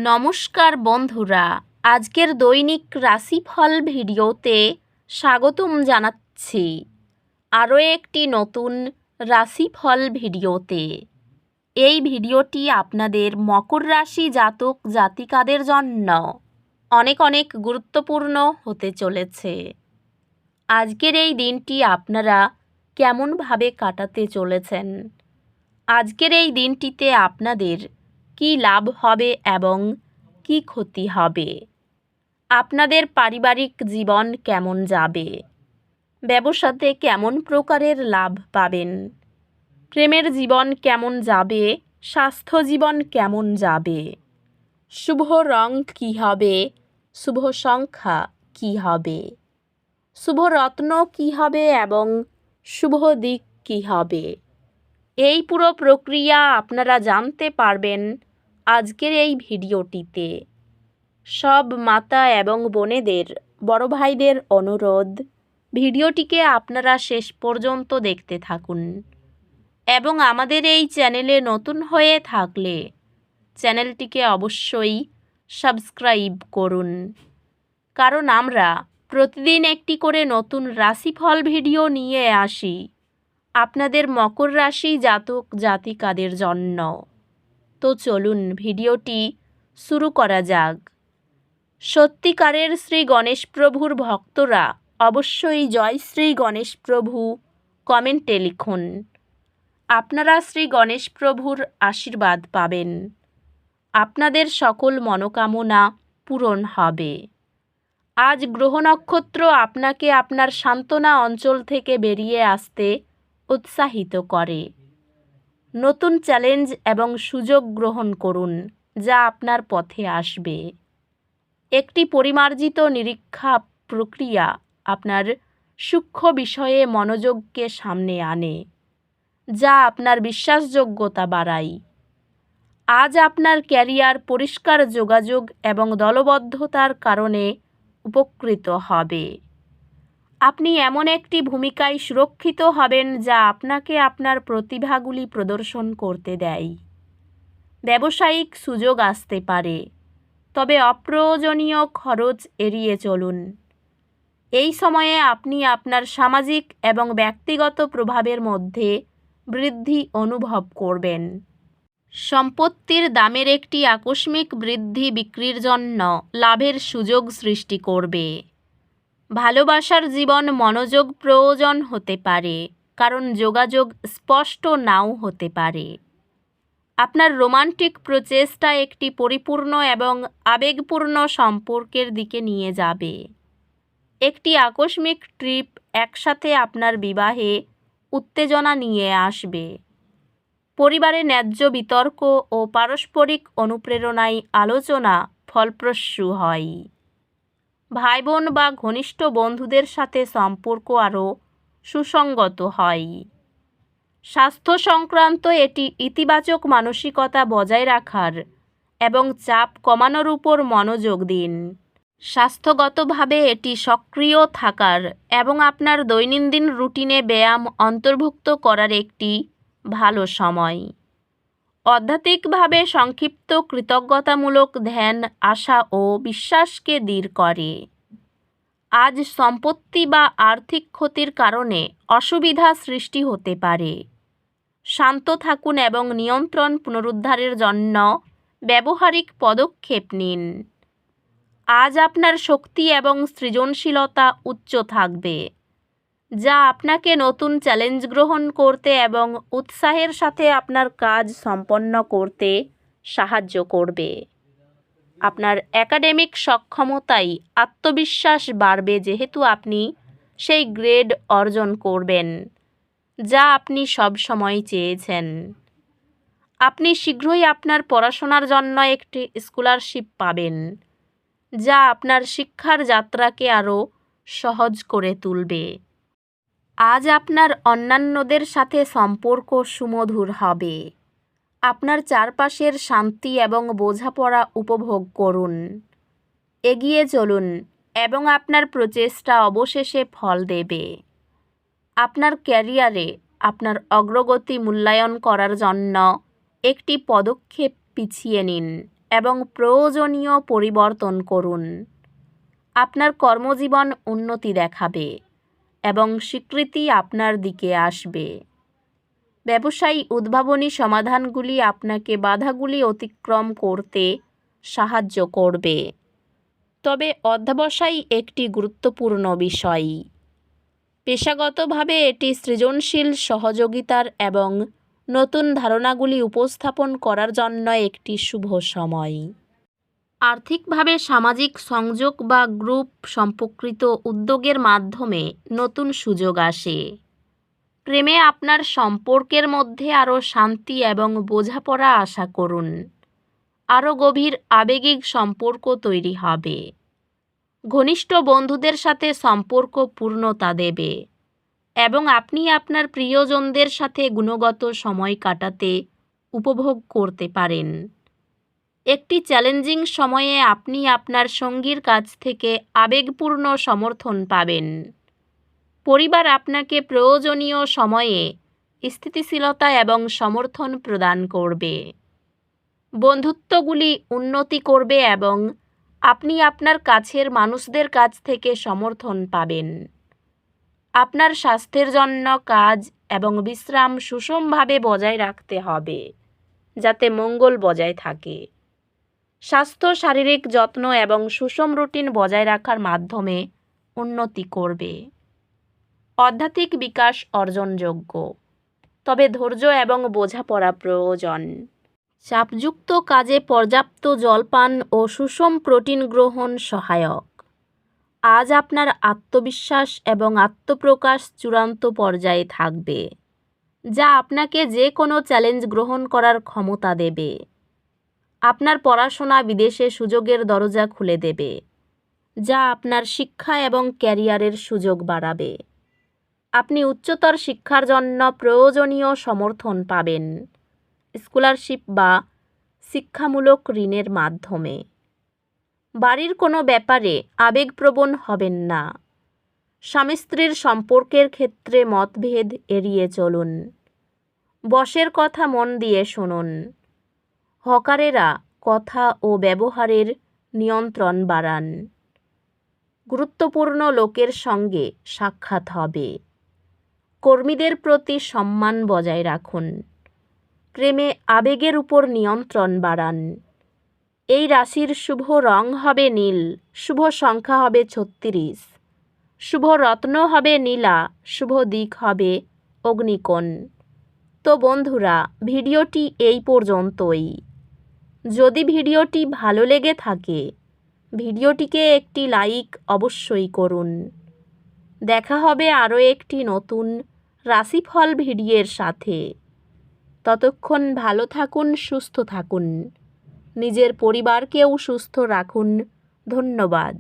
নমস্কার বন্ধুরা, আজকের দৈনিক রাশিফল ভিডিওতে স্বাগতম জানাচ্ছি আরও একটি নতুন রাশিফল ভিডিওতে। এই ভিডিওটি আপনাদের মকর রাশি জাতক জাতিকাদের জন্য অনেক অনেক গুরুত্বপূর্ণ হতে চলেছে। আজকের এই দিনটি আপনারা কেমনভাবে কাটাতে চলেছেন, আজকের এই দিনটিতে আপনাদের কি লাভ হবে এবং কি ক্ষতি হবে, আপনাদের পারিবারিক জীবন কেমন যাবে, ব্যবসাতে কেমন প্রকারের লাভ পাবেন, প্রেমের জীবন কেমন যাবে, স্বাস্থ্য জীবন কেমন যাবে, শুভ রং কী হবে, শুভ সংখ্যা কী হবে, শুভ রত্ন কী হবে এবং শুভ দিক কী হবে, এই পুরো প্রক্রিয়া আপনারা জানতে পারবেন আজকের এই ভিডিওটিতে। সব মাতা এবং বোনেদের, বড় ভাইদের অনুরোধ, ভিডিওটিকে আপনারা শেষ পর্যন্ত দেখতে থাকুন এবং আমাদের এই চ্যানেলে নতুন হয়ে থাকলে চ্যানেলটিকে অবশ্যই সাবস্ক্রাইব করুন, কারণ আমরা প্রতিদিন একটি করে নতুন রাশিফল ভিডিও নিয়ে আসি আপনাদের মকর রাশি জাতক জাতিকাদের জন্য। তো চলুন ভিডিওটি শুরু করা যাক। সত্যিকারের শ্রী গণেশ প্রভুর ভক্তরা অবশ্যই জয় শ্রী গণেশ প্রভু কমেন্টে লিখুন। আপনারা শ্রী গণেশ প্রভুর আশীর্বাদ পাবেন, আপনাদের সকল মনোকামনা পূরণ হবে। আজ গ্রহ নক্ষত্র আপনাকে আপনার সান্ত্বনা অঞ্চল থেকে বেরিয়ে আসতে উৎসাহিত করে। নতুন চ্যালেঞ্জ এবং সুযোগ গ্রহণ করুন যা আপনার পথে আসবে। একটি পরিমার্জিত নিরীক্ষা প্রক্রিয়া আপনার সূক্ষ্ম বিষয়ে মনোযোগকে সামনে আনে, যা আপনার বিশ্বাসযোগ্যতা বাড়ায়। আজ আপনার ক্যারিয়ার পরিষ্কার যোগাযোগ এবং দলবদ্ধতার কারণে উপকৃত হবে। আপনি এমন একটি ভূমিকায় সুরক্ষিত হবেন যা আপনাকে আপনার প্রতিভাগুলি প্রদর্শন করতে দেয়। ব্যবসায়িক সুযোগ আসতে পারে, তবে অপ্রয়োজনীয় খরচ এড়িয়ে চলুন। এই সময়ে আপনি আপনার সামাজিক এবং ব্যক্তিগত প্রভাবের মধ্যে বৃদ্ধি অনুভব করবেন। সম্পত্তির দামের একটি আকস্মিক বৃদ্ধি বিক্রির জন্য লাভের সুযোগ সৃষ্টি করবে। ভালোবাসার জীবন মনোযোগ প্রয়োজন হতে পারে, কারণ যোগাযোগ স্পষ্ট নাও হতে পারে। আপনার রোমান্টিক প্রচেষ্টা একটি পরিপূর্ণ এবং আবেগপূর্ণ সম্পর্কের দিকে নিয়ে যাবে। একটি আকস্মিক ট্রিপ একসাথে আপনার বিবাহে উত্তেজনা নিয়ে আসবে। পরিবারে ন্যায্য বিতর্ক ও পারস্পরিক অনুপ্রেরণায় আলোচনা ফলপ্রসূ হয়। ভাই বোন বা ঘনিষ্ঠ বন্ধুদের সাথে সম্পর্ক আরও সুসংগত হয়। স্বাস্থ্য সংক্রান্ত এটি ইতিবাচক মানসিকতা বজায় রাখার এবং চাপ কমানোর উপর মনোযোগ দিন। স্বাস্থ্যগতভাবে এটি সক্রিয় থাকার এবং আপনার দৈনন্দিন রুটিনে ব্যায়াম অন্তর্ভুক্ত করার একটি ভালো সময়। আধ্যাত্মিকভাবে সংক্ষিপ্ত কৃতজ্ঞতামূলক ধ্যান আশা ও বিশ্বাসকে দৃঢ় করে। আজ সম্পত্তি বা আর্থিক ক্ষতির কারণে অসুবিধা সৃষ্টি হতে পারে। শান্ত থাকুন এবং নিয়ন্ত্রণ পুনরুদ্ধারের জন্য ব্যবহারিক পদক্ষেপ নিন। আজ আপনার শক্তি এবং সৃজনশীলতা উচ্চ থাকবে, যা আপনাকে নতুন চ্যালেঞ্জ গ্রহণ করতে এবং উৎসাহের সাথে আপনার কাজ সম্পন্ন করতে সাহায্য করবে। আপনার একাডেমিক সক্ষমতায় আত্মবিশ্বাস বাড়বে, যেহেতু আপনি সেই গ্রেড অর্জন করবেন যা আপনি সবসময় চেয়েছেন। আপনি শীঘ্রই আপনার পড়াশোনার জন্য একটি স্কলারশিপ পাবেন, যা আপনার শিক্ষার যাত্রাকে আরও সহজ করে তুলবে। আজ আপনার অন্যান্যদের সাথে সম্পর্ক সুমধুর হবে। আপনার চারপাশের শান্তি এবং বোঝাপড়া উপভোগ করুন। এগিয়ে চলুন এবং আপনার প্রচেষ্টা অবশেষে ফল দেবে। আপনার ক্যারিয়ারে আপনার অগ্রগতি মূল্যায়ন করার জন্য একটি পদক্ষেপ পিছিয়ে নিন এবং প্রয়োজনীয় পরিবর্তন করুন। আপনার কর্মজীবন উন্নতি দেখাবে এবং স্বীকৃতি আপনার দিকে আসবে। ব্যবসায়ী উদ্ভাবনী সমাধানগুলি আপনাকে বাধাগুলি অতিক্রম করতে সাহায্য করবে। তবে অধ্যবসায় একটি গুরুত্বপূর্ণ বিষয়। পেশাগতভাবে এটি সৃজনশীল সহযোগিতার এবং নতুন ধারণাগুলি উপস্থাপন করার জন্য একটি শুভ সময়। আর্থিকভাবে সামাজিক সংযোগ বা গ্রুপ সম্পর্কিত উদ্যোগের মাধ্যমে নতুন সুযোগ আসে। প্রেমে আপনার সম্পর্কের মধ্যে আরও শান্তি এবং বোঝাপড়া আশা করুন। আরও গভীর আবেগিক সম্পর্ক তৈরি হবে। ঘনিষ্ঠ বন্ধুদের সাথে সম্পর্ক পূর্ণতা দেবে এবং আপনি আপনার প্রিয়জনদের সাথে গুণগত সময় কাটাতে উপভোগ করতে পারেন। একটি চ্যালেঞ্জিং সময়ে আপনি আপনার সঙ্গীর কাছ থেকে আবেগপূর্ণ সমর্থন পাবেন। পরিবার আপনাকে প্রয়োজনীয় সময়ে স্থিতিশীলতা এবং সমর্থন প্রদান করবে। বন্ধুত্বগুলি উন্নতি করবে এবং আপনি আপনার কাছের মানুষদের কাছ থেকে সমর্থন পাবেন। আপনার স্বাস্থ্যের জন্য কাজ এবং বিশ্রাম সুষমভাবে বজায় রাখতে হবে, যাতে মঙ্গল বজায় থাকে। স্বাস্থ্য, শারীরিক যত্ন এবং সুষম রুটিন বজায় রাখার মাধ্যমে উন্নতি করবে। আধ্যাত্মিক বিকাশ অর্জনযোগ্য, তবে ধৈর্য এবং বোঝাপড়া প্রয়োজন। চাপযুক্ত কাজে পর্যাপ্ত জলপান ও সুষম প্রোটিন গ্রহণ সহায়ক। আজ আপনার আত্মবিশ্বাস এবং আত্মপ্রকাশ চূড়ান্ত পর্যায়ে থাকবে, যা আপনাকে যে কোনো চ্যালেঞ্জ গ্রহণ করার ক্ষমতা দেবে। আপনার পড়াশোনা বিদেশে সুযোগের দরজা খুলে দেবে, যা আপনার শিক্ষা এবং ক্যারিয়ারের সুযোগ বাড়াবে। আপনি উচ্চতর শিক্ষার জন্য প্রয়োজনীয় সমর্থন পাবেন, স্কলারশিপ বা শিক্ষামূলক ঋণের মাধ্যমে। বাড়ির কোনো ব্যাপারে আবেগপ্রবণ হবেন না। স্বামী স্ত্রীর সম্পর্কের ক্ষেত্রে মতভেদ এড়িয়ে চলুন। বসের কথা মন দিয়ে শুনুন। হকারেরা কথা ও ব্যবহারের নিয়ন্ত্রণ বাড়ান। গুরুত্বপূর্ণ লোকের সঙ্গে সাক্ষাৎ হবে। কর্মীদের প্রতি সম্মান বজায় রাখুন। প্রেমে আবেগের উপর নিয়ন্ত্রণ বাড়ান। এই রাশির শুভ রং হবে নীল, শুভ সংখ্যা হবে 36, শুভ রত্ন হবে নীলা, শুভ দিক হবে অগ্নিকোণ। তো বন্ধুরা, ভিডিওটি এই পর্যন্তই। যদি ভিডিওটি ভালো লেগে থাকে, ভিডিওটিকে একটি লাইক অবশ্যই করুন। দেখা হবে আরও একটি নতুন রাশিফল ভিডিওর সাথে। ততক্ষণ ভালো থাকুন, সুস্থ থাকুন, নিজের পরিবারকেও সুস্থ রাখুন। ধন্যবাদ।